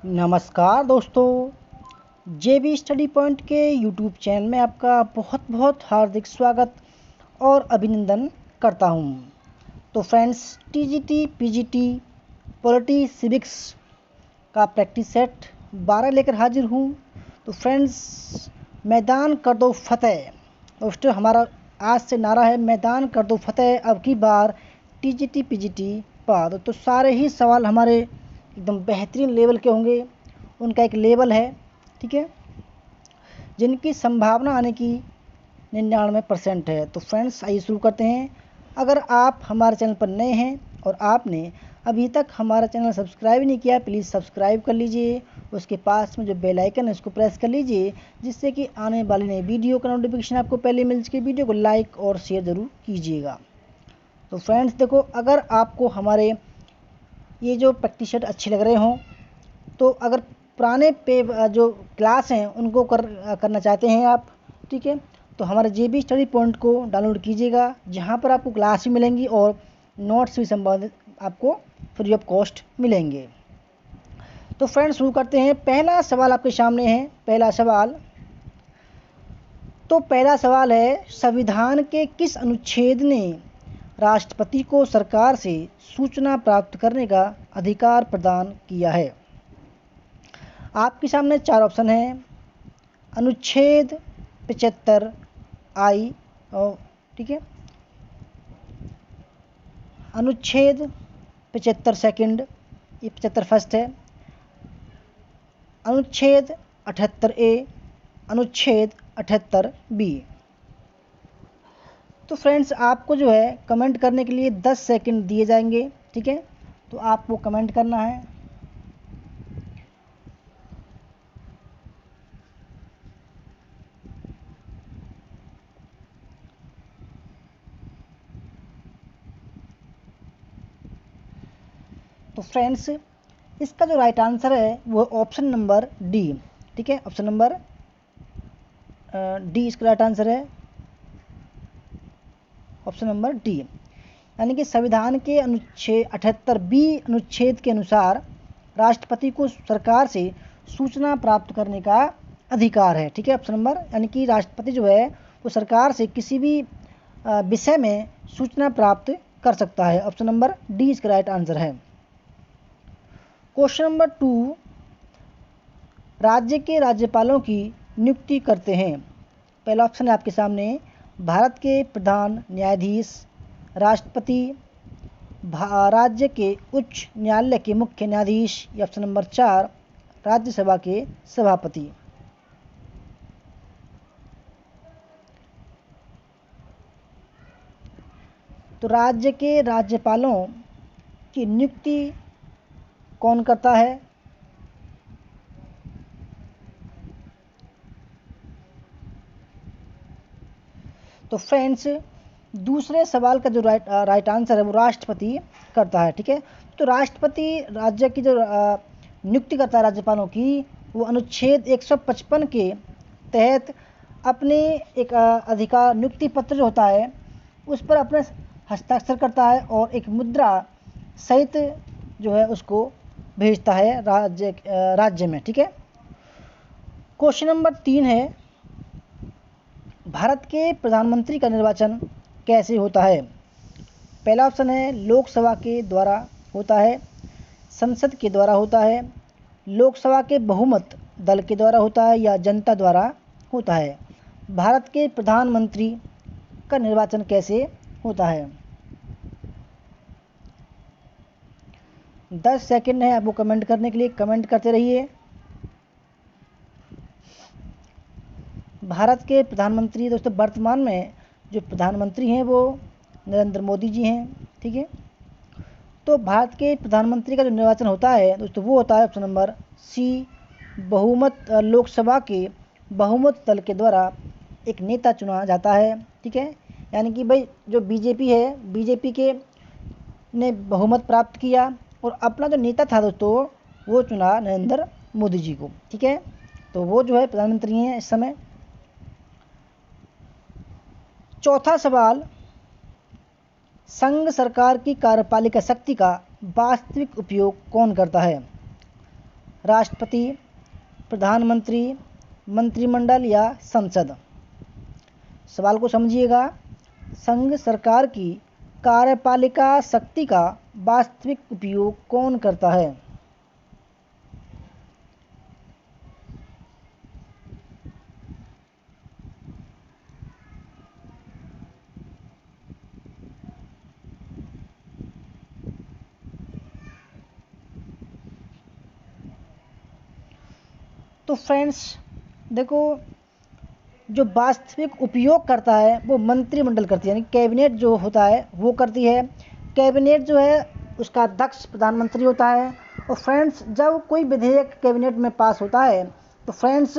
नमस्कार दोस्तों, जेबी study point के यूट्यूब चैनल में आपका बहुत बहुत हार्दिक स्वागत और अभिनंदन करता हूं। तो friends, TGT PGT polity civics का प्रैक्टिस सेट 12 लेकर हाजिर हूं। तो फ्रेंड्स, मैदान कर दो फतेह। दोस्तों, हमारा आज से नारा है मैदान कर दो फतेह, अब की बार टीजीटी पीजीटी पार। तो सारे ही सवाल हमारे एकदम बेहतरीन लेवल के होंगे। उनका एक लेवल है, ठीक है, जिनकी संभावना आने की 99% है। तो फ्रेंड्स, आइए शुरू करते हैं। अगर आप हमारे चैनल पर नए हैं और आपने अभी तक हमारा चैनल सब्सक्राइब नहीं किया, प्लीज़ सब्सक्राइब कर लीजिए। उसके पास में जो बेल आइकन है उसको प्रेस कर लीजिए, जिससे कि आने वाली नई वीडियो का नोटिफिकेशन आपको पहले मिल सके। वीडियो को लाइक और शेयर ज़रूर कीजिएगा। तो फ्रेंड्स देखो, अगर आपको हमारे ये जो प्रैक्टिस सेट अच्छे लग रहे हों, तो अगर पुराने पे जो क्लास हैं उनको करना चाहते हैं आप, ठीक है, तो हमारे जेबी स्टडी पॉइंट को डाउनलोड कीजिएगा, जहाँ पर आपको क्लास भी मिलेंगी और नोट्स भी संबंधित आपको फ्री ऑफ कॉस्ट मिलेंगे। तो फ्रेंड्स, शुरू करते हैं। पहला सवाल आपके सामने है। पहला सवाल है, संविधान के किस अनुच्छेद ने राष्ट्रपति को सरकार से सूचना प्राप्त करने का अधिकार प्रदान किया है? आपके सामने 4 ऑप्शन हैं। अनुच्छेद 75 आई, और ठीक है, अनुच्छेद 75 सेकंड, ये 75 फर्स्ट है, अनुच्छेद 78 ए, अनुच्छेद 78 बी। तो फ्रेंड्स, आपको जो है कमेंट करने के लिए 10 सेकंड दिए जाएंगे, ठीक है, तो आपको कमेंट करना है। तो फ्रेंड्स, इसका जो राइट आंसर है वो ऑप्शन नंबर डी, ठीक है, ऑप्शन नंबर डी इसका राइट आंसर है, ऑप्शन नंबर डी। यानी कि संविधान के अनुच्छेद 78 बी अनुच्छेद के अनुसार राष्ट्रपति को सरकार से सूचना प्राप्त करने का अधिकार है, ठीक है, ऑप्शन नंबर। यानी कि राष्ट्रपति जो है वो सरकार से किसी भी विषय में सूचना प्राप्त कर सकता है। ऑप्शन नंबर डी इसका राइट आंसर है। क्वेश्चन नंबर 2, राज्य के राज्यपालों की नियुक्ति करते हैं। पहला ऑप्शन है आपके सामने, भारत के प्रधान न्यायाधीश, राष्ट्रपति, राज्य के उच्च न्यायालय के मुख्य न्यायाधीश, या ऑप्शन नंबर 4, राज्यसभा के सभापति। तो राज्य के राज्यपालों की नियुक्ति कौन करता है? तो फ्रेंड्स, दूसरे सवाल का जो राइट आंसर है वो राष्ट्रपति करता है, ठीक है। तो राष्ट्रपति राज्य की जो नियुक्ति करता है राज्यपालों की, वो अनुच्छेद 155 के तहत अपने एक अधिकार नियुक्ति पत्र जो होता है उस पर अपने हस्ताक्षर करता है और एक मुद्रा सहित जो है उसको भेजता है राज्य में, ठीक है। क्वेश्चन नंबर 3 है, भारत के प्रधानमंत्री का निर्वाचन कैसे होता है? पहला ऑप्शन है, लोकसभा के द्वारा होता है, संसद के द्वारा होता है, लोकसभा के बहुमत दल के द्वारा होता है, या जनता द्वारा होता है। भारत के प्रधानमंत्री का निर्वाचन कैसे होता है? 10 सेकंड है आपको कमेंट करने के लिए, कमेंट करते रहिए। भारत के प्रधानमंत्री, दोस्तों वर्तमान में जो प्रधानमंत्री हैं वो नरेंद्र मोदी जी हैं, ठीक है। तो भारत के प्रधानमंत्री का जो निर्वाचन होता है दोस्तों वो होता है ऑप्शन नंबर सी, बहुमत लोकसभा के बहुमत दल के द्वारा एक नेता चुना जाता है, ठीक है। यानी कि भाई जो बीजेपी है, बीजेपी के ने बहुमत प्राप्त किया और अपना जो नेता था दोस्तों वो चुना नरेंद्र मोदी जी को, ठीक है। तो वो जो है प्रधानमंत्री हैं इस समय। चौथा सवाल, संघ सरकार की कार्यपालिका शक्ति का वास्तविक उपयोग कौन करता है? राष्ट्रपति, प्रधानमंत्री, मंत्रिमंडल या संसद? सवाल को समझिएगा। संघ सरकार की कार्यपालिका शक्ति का वास्तविक उपयोग कौन करता है? तो फ्रेंड्स देखो, जो वास्तविक उपयोग करता है वो मंत्रिमंडल करती है, यानी कैबिनेट जो होता है वो करती है। कैबिनेट जो है उसका अध्यक्ष प्रधानमंत्री होता है। और फ्रेंड्स जब कोई विधेयक कैबिनेट में पास होता है तो फ्रेंड्स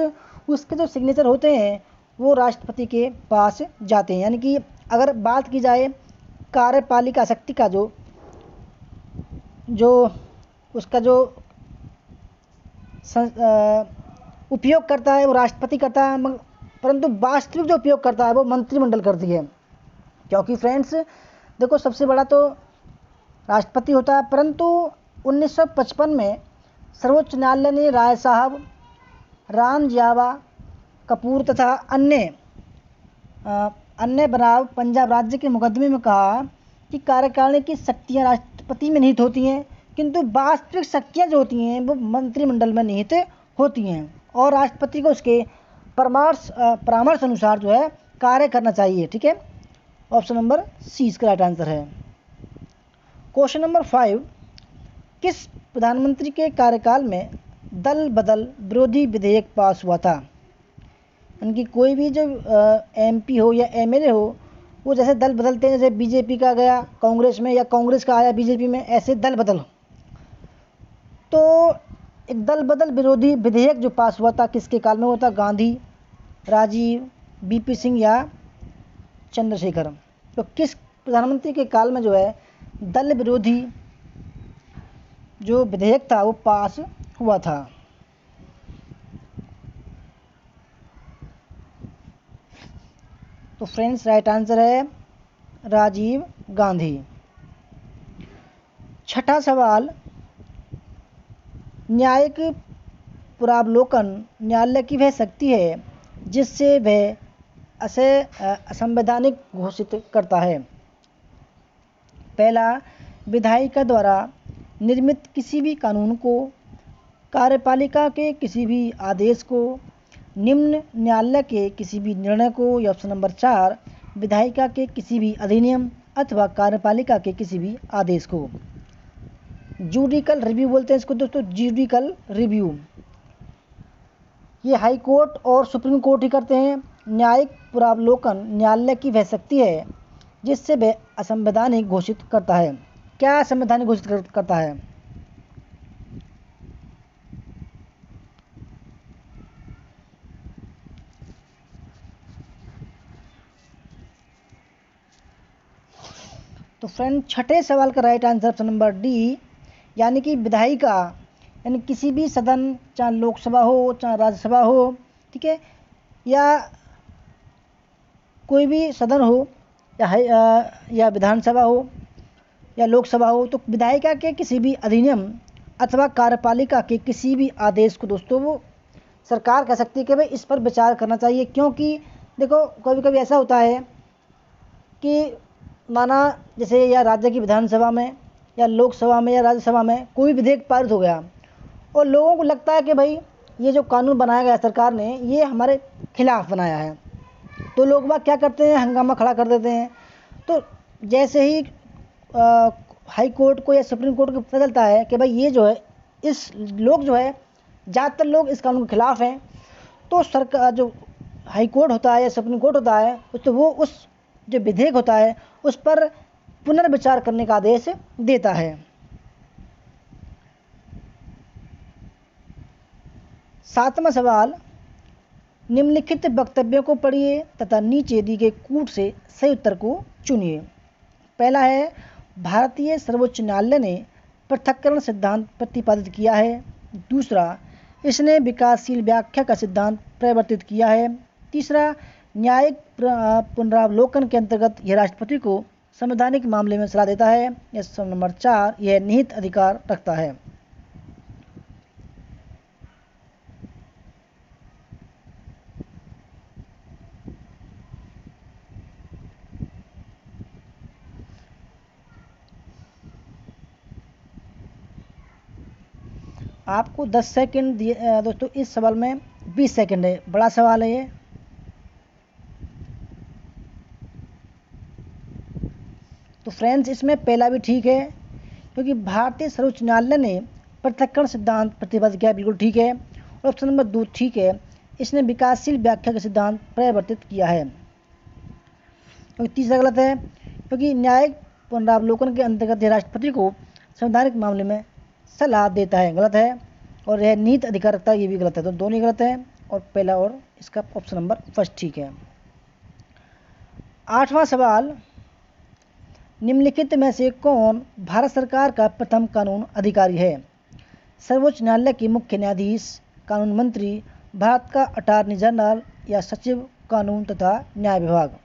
उसके जो सिग्नेचर होते हैं वो राष्ट्रपति के पास जाते हैं। यानी कि अगर बात की जाए कार्यपालिका शक्ति का जो उसका जो उपयोग करता है वो राष्ट्रपति करता है, परंतु वास्तविक जो उपयोग करता है वो मंत्रिमंडल करती है। क्योंकि फ्रेंड्स देखो, सबसे बड़ा तो राष्ट्रपति होता है, परंतु 1955 में सर्वोच्च न्यायालय ने राय साहब, राम जावा कपूर तथा अन्य बनाम पंजाब राज्य के मुकदमे में कहा कि कार्यकारिणी की शक्तियां राष्ट्रपति में निहित होती हैं, किंतु वास्तविक शक्तियां जो होती हैं वो मंत्रिमंडल में निहित होती हैं और राष्ट्रपति को उसके परामर्श अनुसार जो है कार्य करना चाहिए। ठीक है, ऑप्शन नंबर सी इसका राइट आंसर है। क्वेश्चन नंबर 5, किस प्रधानमंत्री के कार्यकाल में दल बदल विरोधी विधेयक पास हुआ था? यानी कि कोई भी जो एमपी हो या एमएलए हो वो जैसे दल बदलते हैं, जैसे बीजेपी का गया कांग्रेस में या कांग्रेस का आया बीजेपी में, ऐसे दल बदल। तो एक दल बदल विरोधी विधेयक जो पास हुआ था किसके काल में हुआ था? गांधी, राजीव, बीपी सिंह या चंद्रशेखर? तो किस प्रधानमंत्री के काल में जो है दल विरोधी जो विधेयक था वो पास हुआ था? तो फ्रेंड्स राइट आंसर है राजीव गांधी। छठा सवाल, न्यायिक पुनरावलोकन न्यायालय की वह शक्ति है जिससे वह असंवैधानिक घोषित करता है। पहला, विधायिका द्वारा निर्मित किसी भी कानून को, कार्यपालिका के किसी भी आदेश को, निम्न न्यायालय के किसी भी निर्णय को, या ऑप्शन नंबर 4, विधायिका के किसी भी अधिनियम अथवा कार्यपालिका के किसी भी आदेश को। जुडिकल रिव्यू बोलते हैं इसको दोस्तों, जुडिकल रिव्यू। ये हाई कोर्ट और सुप्रीम कोर्ट ही करते हैं। न्यायिक पुनरावलोकन न्यायालय की वह शक्ति है जिससे वह असंवैधानिक घोषित करता है। क्या असंवैधानिक घोषित करता है? तो फ्रेंड छठे सवाल का right answer option number D, यानी कि विधायिका, यानी किसी भी सदन, चाहे लोकसभा हो चाहे राज्यसभा हो, ठीक है, या कोई भी सदन हो या विधानसभा हो या लोकसभा हो, तो विधायिका के किसी भी अधिनियम अथवा कार्यपालिका के किसी भी आदेश को दोस्तों वो सरकार कह सकती है कि भाई इस पर विचार करना चाहिए। क्योंकि देखो कभी कभी ऐसा होता है कि माना जैसे या राज्य की विधानसभा में या लोकसभा में या राज्यसभा में कोई विधेयक पारित हो गया और लोगों को लगता है कि भाई ये जो कानून बनाया गया सरकार ने ये हमारे खिलाफ बनाया है, तो लोग बाग क्या करते हैं, हंगामा खड़ा कर देते हैं। तो जैसे ही हाई कोर्ट को या सुप्रीम कोर्ट को पता चलता है कि भाई ये जो है इस लोग जो है ज़्यादातर लोग इस कानून के खिलाफ हैं, तो सरकार जो हाई कोर्ट होता है या सुप्रीम कोर्ट होता है तो वो उस जो विधेयक होता है उस पर पुनर्विचार करने का आदेश देता है। सातवां सवाल, निम्नलिखित वक्तव्यों को पढ़िए तथा नीचे दी गए कूट से सही उत्तर को चुनिए। पहला है, भारतीय सर्वोच्च न्यायालय ने पृथक्करण सिद्धांत प्रतिपादित किया है। दूसरा, इसने विकासशील व्याख्या का सिद्धांत प्रवर्तित किया है। तीसरा, न्यायिक पुनरावलोकन के अंतर्गत यह राष्ट्रपति को संवैधानिक मामले में सलाह देता है। या नंबर 4, यह निहित अधिकार रखता है। आपको 10 सेकंड दिए दोस्तों, इस सवाल में 20 सेकंड है, बड़ा सवाल है ये। तो फ्रेंड्स इसमें पहला भी ठीक है, क्योंकि भारतीय सर्वोच्च न्यायालय ने पृथक्करण सिद्धांत प्रतिबद्ध किया, बिल्कुल ठीक है। और ऑप्शन नंबर 2 ठीक है, इसने विकासशील व्याख्या का सिद्धांत प्रवर्तित किया है। क्योंकि तीसरा गलत है, क्योंकि न्यायिक पुनरावलोकन के अंतर्गत यह राष्ट्रपति को संवैधानिक मामले में सलाह देता है, गलत है। और यह नीति अधिकारिता, ये भी गलत है। तो दोनों गलत है, और पहला और इसका ऑप्शन नंबर फर्स्ट ठीक है। 8वां सवाल, निम्नलिखित में से कौन भारत सरकार का प्रथम कानून अधिकारी है? सर्वोच्च न्यायालय के मुख्य न्यायाधीश, कानून मंत्री, भारत का अटॉर्नी जनरल या सचिव कानून तथा न्याय विभाग।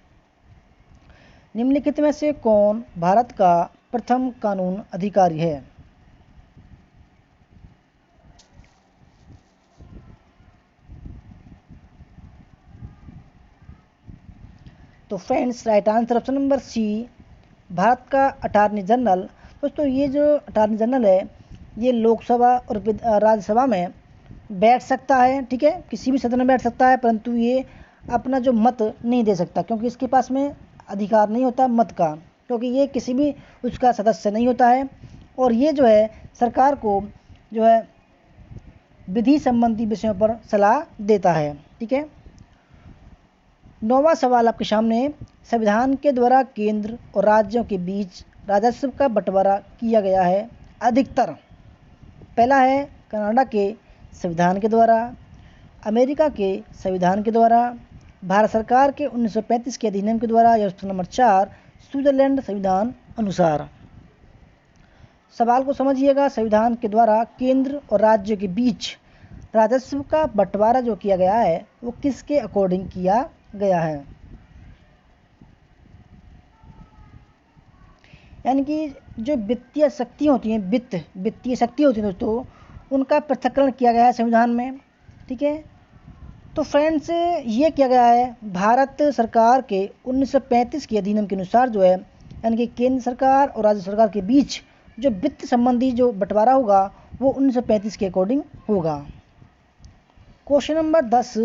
निम्नलिखित में से कौन भारत का प्रथम कानून अधिकारी है? तो friends right answer option number C, Bharat का अटॉर्नी जनरल। दोस्तों ये जो अटॉर्नी जनरल है, ये लोकसभा और राज्यसभा में बैठ सकता है, ठीक है, किसी भी सदन में बैठ सकता है, परंतु ये अपना जो मत नहीं दे सकता, क्योंकि इसके पास में अधिकार नहीं होता मत का, क्योंकि ये किसी भी उसका सदस्य नहीं होता है। और ये जो है सरकार को जो है विधि संबंधी विषयों पर सलाह देता है, ठीक है। 9वां सवाल आपके सामने, संविधान के द्वारा केंद्र और राज्यों के बीच राजस्व का बंटवारा किया गया है अधिकतर। पहला है कनाडा के संविधान के द्वारा, अमेरिका के संविधान के द्वारा, भारत सरकार के 1935 के अधिनियम के द्वारा, या ऑप्शन नंबर 4 स्विट्जरलैंड संविधान अनुसार। सवाल को समझिएगा, संविधान के द्वारा केंद्र और राज्यों के बीच राजस्व का बंटवारा जो किया गया है वो किसके अकॉर्डिंग किया गया है? यानी कि जो वित्तीय शक्ति होती हैं, वित्तीय शक्ति होती है दोस्तों, उनका पृथक्करण किया गया है संविधान में, ठीक है। तो फ्रेंड्स ये किया गया है भारत सरकार के 1935 के अधिनियम के अनुसार जो है, यानी कि केंद्र सरकार और राज्य सरकार के बीच जो वित्त संबंधी जो बंटवारा होगा वो 1935 के अकॉर्डिंग होगा। क्वेश्चन नंबर 10,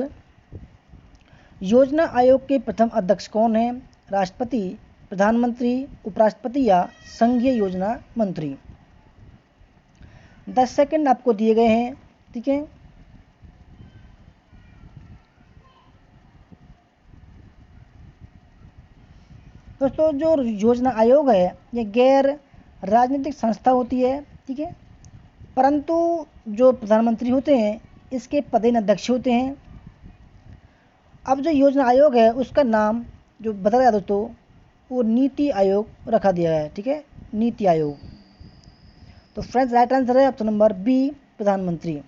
योजना आयोग के प्रथम अध्यक्ष कौन है? राष्ट्रपति, प्रधानमंत्री, उपराष्ट्रपति या संघीय योजना मंत्री। 10 सेकंड आपको दिए गए हैं, ठीक है। दोस्तों जो योजना आयोग है ये गैर राजनीतिक संस्था होती है, ठीक है, परंतु जो प्रधानमंत्री होते हैं इसके पदेन अध्यक्ष होते हैं। अब जो योजना आयोग है उसका नाम जो बदला गया दोस्तों, वो नीति आयोग रखा दिया है, ठीक है, नीति आयोग। तो फ्रेंड्स राइट आंसर है ऑप्शन नंबर बी, प्रधानमंत्री।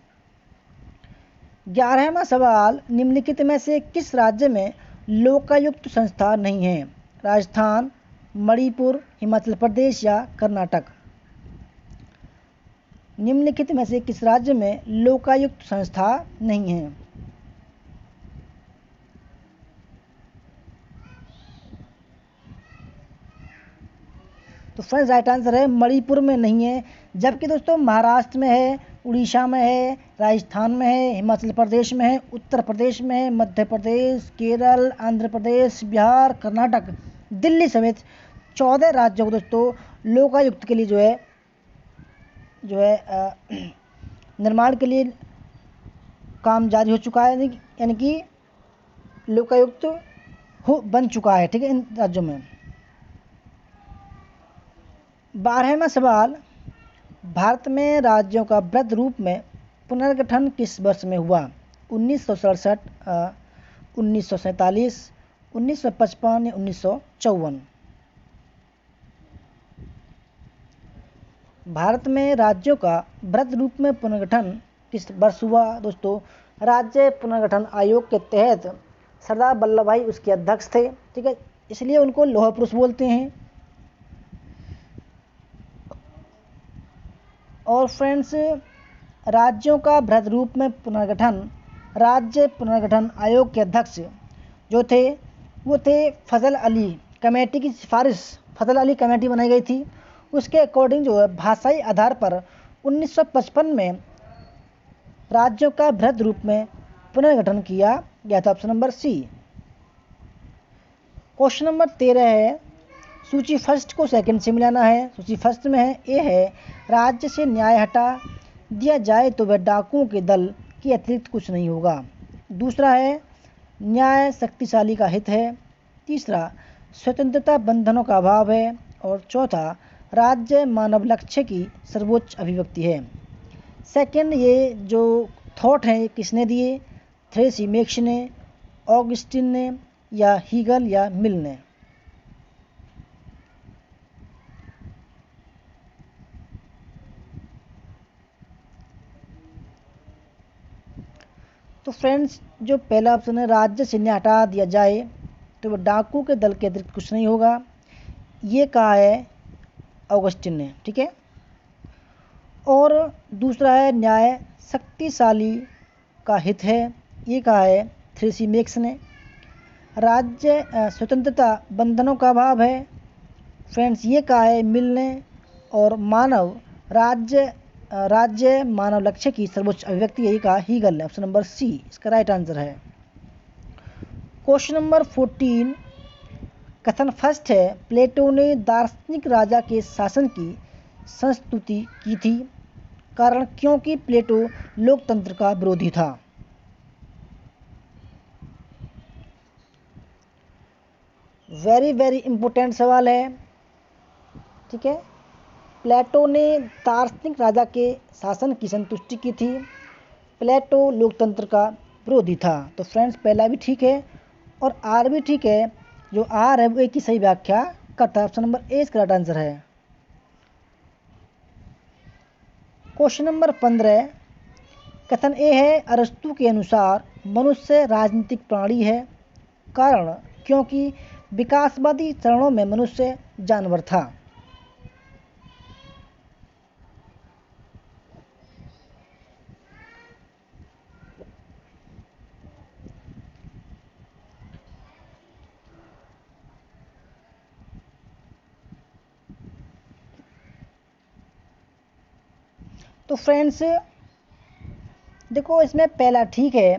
11वां सवाल, निम्नलिखित में से किस राज्य में लोकायुक्त संस्था नहीं है? राजस्थान, मणिपुर, हिमाचल प्रदेश या कर्नाटक। निम्नलिखित में से किस राज्य में लोकायुक्त संस्था नहीं है? तो फ्रेंड्स राइट आंसर है मणिपुर में नहीं है, जबकि दोस्तों महाराष्ट्र में है, उड़ीसा में है, राजस्थान में है, हिमाचल प्रदेश में है, उत्तर प्रदेश में है, मध्य प्रदेश, केरल, आंध्र प्रदेश, बिहार, कर्नाटक, दिल्ली समेत 14 राज्यों को दोस्तों लोकायुक्त के लिए जो है निर्माण के लिए काम जारी हो चुका है, यानी कि लोकायुक्त बन चुका है, ठीक है, इन राज्यों में। 12वां सवाल, भारत में राज्यों का वृहद रूप में पुनर्गठन किस वर्ष में हुआ? 1967, 1947, 1955 या 1954। भारत में राज्यों का वृहद रूप में पुनर्गठन किस वर्ष हुआ? दोस्तों राज्य पुनर्गठन आयोग के तहत सरदार वल्लभ भाई उसके अध्यक्ष थे, ठीक है, इसलिए उनको लौह पुरुष बोलते हैं। और फ्रेंड्स राज्यों का वृहद रूप में पुनर्गठन, राज्य पुनर्गठन आयोग के अध्यक्ष जो थे वो थे फजल अली। कमेटी की सिफारिश फजल अली कमेटी बनाई गई थी, उसके अकॉर्डिंग जो है भाषाई आधार पर 1955 में राज्यों का बृहद रूप में पुनर्गठन किया गया था। Option number C. Question number 13 है, सूची फर्स्ट को सेकंड से मिलाना है। सूची फर्स्ट में है, ए है, राज्य से न्याय हटा दिया जाए तो वह डाकुओं के दल के अतिरिक्त कुछ नहीं होगा। दूसरा है, न्याय शक्तिशाली का हित है। तीसरा, स्वतंत्रता बंधनों का अभाव है। और चौथा, राज्य मानव लक्ष्य की सर्वोच्च अभिव्यक्ति है। सेकंड ये जो थॉट हैं किसने दिए? थ्रेसिमेक्स ने, ऑगस्टिन ने, या हीगल या मिल ने। तो फ्रेंड्स, जो पहला ऑप्शन है, राज्य से न्याय हटा दिया जाए तो वह डाकू के दल के अतिरिक्त कुछ नहीं होगा, ये कहा है ऑगस्टिन ने। ठीक है। और दूसरा है, न्याय शक्तिशाली का हित है, ये कहा है थ्रेसिमेक्स ने। राज्य स्वतंत्रता बंधनों का अभाव है, फ्रेंड्स, ये कहा है मिल ने। और राज्य मानव लक्ष्य की सर्वोच्च अभिव्यक्ति, यही कहा हीगल ने। ऑप्शन नंबर सी इसका राइट आंसर है। क्वेश्चन नंबर 14, कथन फर्स्ट है, प्लेटो ने दार्शनिक राजा के शासन की संस्तुति की थी। कारण, क्योंकि प्लेटो लोकतंत्र का विरोधी था। वेरी वेरी इंपॉर्टेंट सवाल है। ठीक है। प्लेटो ने दार्शनिक राजा के शासन की संतुष्टि की थी। प्लेटो लोकतंत्र का विरोधी था। तो फ्रेंड्स, पहला भी ठीक है और आर भी ठीक है। जो आर है वो एक ही सही व्याख्या करता है। ऑप्शन नंबर ए इसका राइट आंसर है। क्वेश्चन नंबर 15, कथन ए है, अरस्तु के अनुसार मनुष्य राजनीतिक प्राणी है। कारण, क्योंकि विकासवादी चरणों में मनुष्य जानवर था। तो फ्रेंड्स देखो, इसमें पहला ठीक है,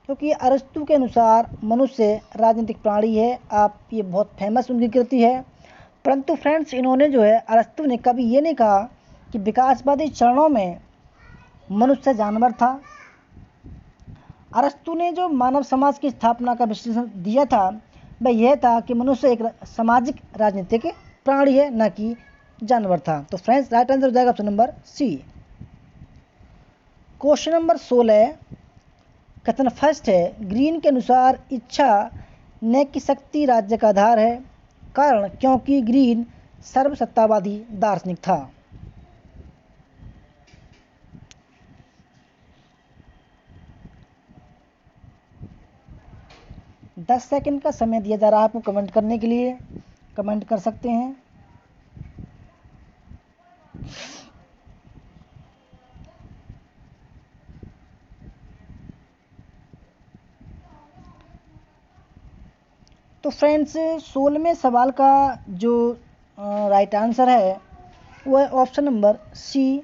क्योंकि अरस्तु के अनुसार मनुष्य राजनीतिक प्राणी है। आप ये बहुत फेमस उनकी कृति है। परंतु फ्रेंड्स, इन्होंने जो है, अरस्तु ने कभी ये नहीं कहा कि विकासवादी चरणों में मनुष्य जानवर था। अरस्तु ने जो मानव समाज की स्थापना का विश्लेषण दिया था वह यह था कि मनुष्य एक सामाजिक राजनीतिक प्राणी है, न कि जानवर था। तो फ्रेंड्स, राइट आंसर हो जाएगा option number C. Question number 16, कथन फर्स्ट है, ग्रीन के अनुसार इच्छा न कि शक्ति राज्य का आधार है। कारण, क्योंकि ग्रीन सर्वसत्तावादी दार्शनिक था। 10 सेकंड का समय दिया जा रहा है आपको कमेंट करने के लिए। कमेंट कर सकते हैं। तो फ्रेंड्स, 16वें सवाल का जो राइट आंसर है वो है ऑप्शन नंबर सी,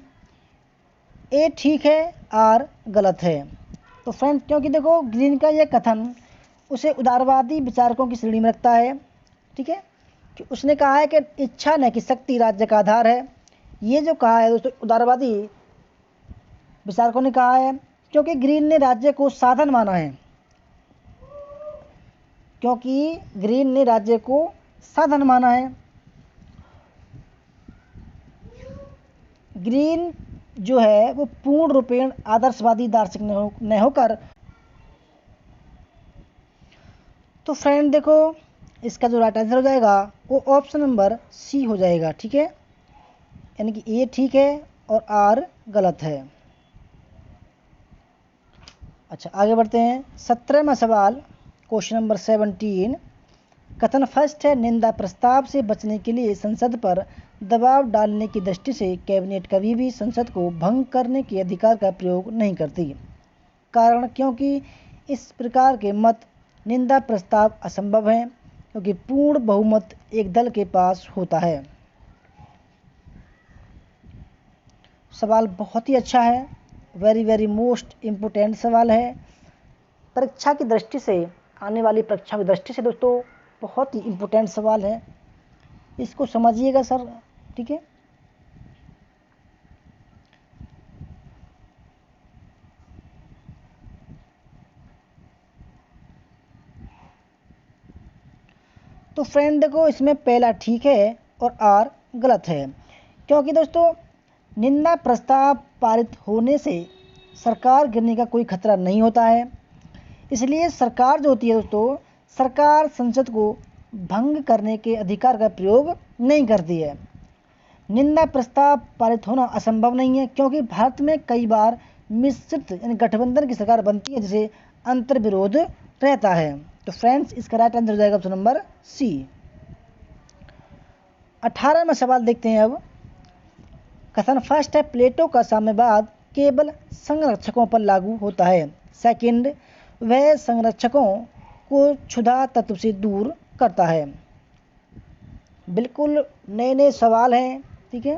ए ठीक है, आर गलत है। तो फ्रेंड्स, क्योंकि देखो, ग्रीन का यह कथन उसे उदारवादी विचारकों की श्रेणी में रखता है। ठीक है, कि उसने कहा है कि इच्छा न कि शक्ति राज्य का आधार है। ये जो कहा है उसे उदारवादी विचारकों ने कहा है, क्योंकि ग्रीन ने राज्य को साधन माना है। क्योंकि ग्रीन ने राज्य को साधन माना है। ग्रीन जो है वो पूर्ण रूपेण आदर्शवादी दार्शनिक न होकर। तो फ्रेंड देखो, इसका जो राइट आंसर हो जाएगा वो ऑप्शन नंबर सी हो जाएगा। ठीक है, यानी कि ए ठीक है और आर गलत है। अच्छा, आगे बढ़ते हैं। 17वां सवाल, क्वेश्चन नंबर 17, कथन फर्स्ट है, निंदा प्रस्ताव से बचने के लिए संसद पर दबाव डालने की दृष्टि से कैबिनेट कभी भी संसद को भंग करने के अधिकार का प्रयोग नहीं करती। कारण, क्योंकि इस प्रकार के मत निंदा प्रस्ताव असंभव हैं, क्योंकि पूर्ण बहुमत एक दल के पास होता है। सवाल बहुत ही अच्छा है, वेरी वेरी मोस्ट इम्पोर्टेंट सवाल है परीक्षा की दृष्टि से, आने वाली परीक्षा की दृष्टि से दोस्तों बहुत ही इम्पोर्टेंट सवाल है, इसको समझिएगा सर। ठीक है, तो फ्रेंड देखो इसमें पहला ठीक है और आर गलत है, क्योंकि दोस्तों निंदा प्रस्ताव पारित होने से सरकार गिरने का कोई खतरा नहीं होता है। इसलिए सरकार जो होती है दोस्तों, सरकार संसद को भंग करने के अधिकार का प्रयोग नहीं करती है। निंदा प्रस्ताव पारित होना असंभव नहीं है, क्योंकि भारत में कई बार मिश्रित यानी गठबंधन की सरकार बनती है, जिसे अंतर्विरोध रहता है। तो फ्रेंड्स इसका राइट आंसर हो जाएगा ऑप्शन नंबर सी। 18वां सवाल देखते हैं अब। कथन फर्स्ट है प्लेटो का साम्यवाद केवल संरक्षकों पर लागू होता है। सेकंड, वह संरक्षकों को क्षुधा तत्व से दूर करता है। बिल्कुल नए नए सवाल हैं, ठीक है,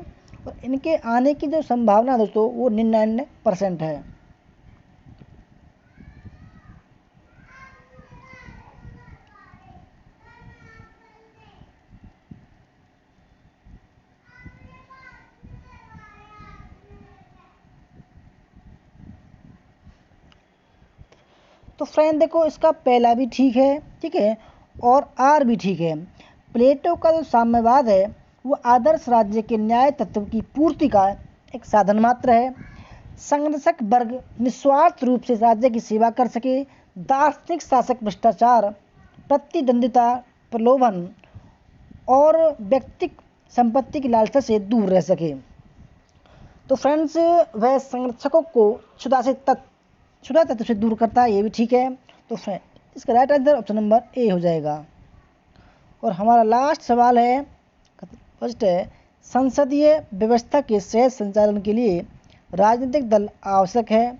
और इनके आने की जो संभावना दोस्तों वो 99% है। तो फ्रेंड देखो इसका पहला भी ठीक है, ठीक है, और आर भी ठीक है। प्लेटो का जो साम्यवाद है वो आदर्श राज्य के न्याय तत्व की पूर्ति का एक साधन मात्र है। संरक्षक वर्ग निस्वार्थ रूप से राज्य की सेवा कर सके, दार्शनिक शासक भ्रष्टाचार, प्रतिद्वंदिता, प्रलोभन और व्यक्तिगत संपत्ति की लालसा से दूर रह सके। तो फ्रेंड्स वह संरक्षकों को क्षुधा तत्व से दूर करता है, ये भी ठीक है। तो फ्रेंड इसका right answer option number A हो जाएगा। और हमारा लास्ट सवाल है, फर्स्ट है संसदीय व्यवस्था के सही संचालन के लिए राजनीतिक दल आवश्यक है।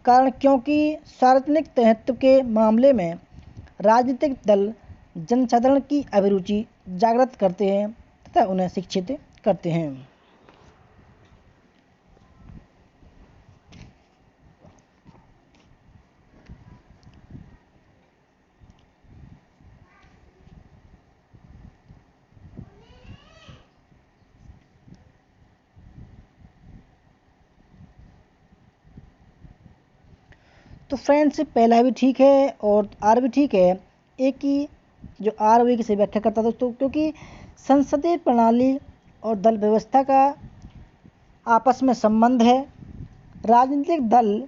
कारण क्योंकि सार्वजनिक महत्व के मामले में राजनीतिक दल जनसाधारण की अभिरुचि जागृत करते हैं तथा उन्हें शिक्षित करते हैं। तो फ्रेंड्स पहला भी ठीक है और आर भी ठीक है। एक ही जो आर वे की व्याख्या करता था दोस्तों, क्योंकि संसदीय प्रणाली और दल व्यवस्था का आपस में संबंध है। राजनीतिक दल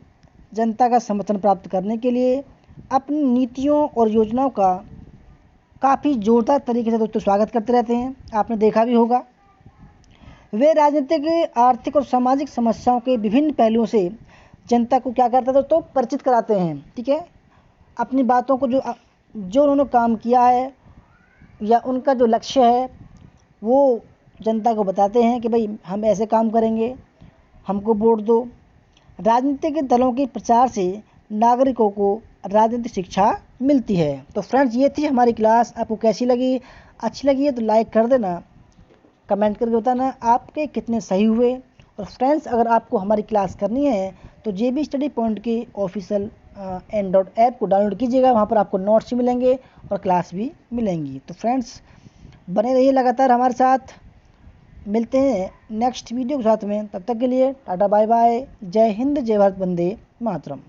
जनता का समर्थन प्राप्त करने के लिए अपनी नीतियों और योजनाओं का काफ़ी जोरदार तरीके से दोस्तों स्वागत करते रहते हैं, आपने देखा भी होगा। वे राजनीतिक, आर्थिक और सामाजिक समस्याओं के विभिन्न पहलुओं से जनता को क्या करते हैं दोस्तों, परिचित कराते हैं। ठीक है, अपनी बातों को जो उन्होंने काम किया है या उनका जो लक्ष्य है वो जनता को बताते हैं कि भाई हम ऐसे काम करेंगे, हमको वोट दो। राजनीतिक दलों के प्रचार से नागरिकों को राजनीतिक शिक्षा मिलती है। तो फ्रेंड्स ये थी हमारी क्लास, आपको कैसी लगी? अच्छी लगी है तो लाइक कर देना, कमेंट करके बताना आपके कितने सही हुए। और फ्रेंड्स अगर आपको हमारी क्लास करनी है तो JB स्टडी पॉइंट के ऑफिशियल एंड्रॉइड ऐप को डाउनलोड कीजिएगा, वहाँ पर आपको नोट्स भी मिलेंगे और क्लास भी मिलेंगी। तो फ्रेंड्स बने रहिए लगातार हमारे साथ, मिलते हैं नेक्स्ट वीडियो के साथ में। तब तक के लिए टाटा बाय बाय, जय हिंद, जय भारत, वंदे मातरम।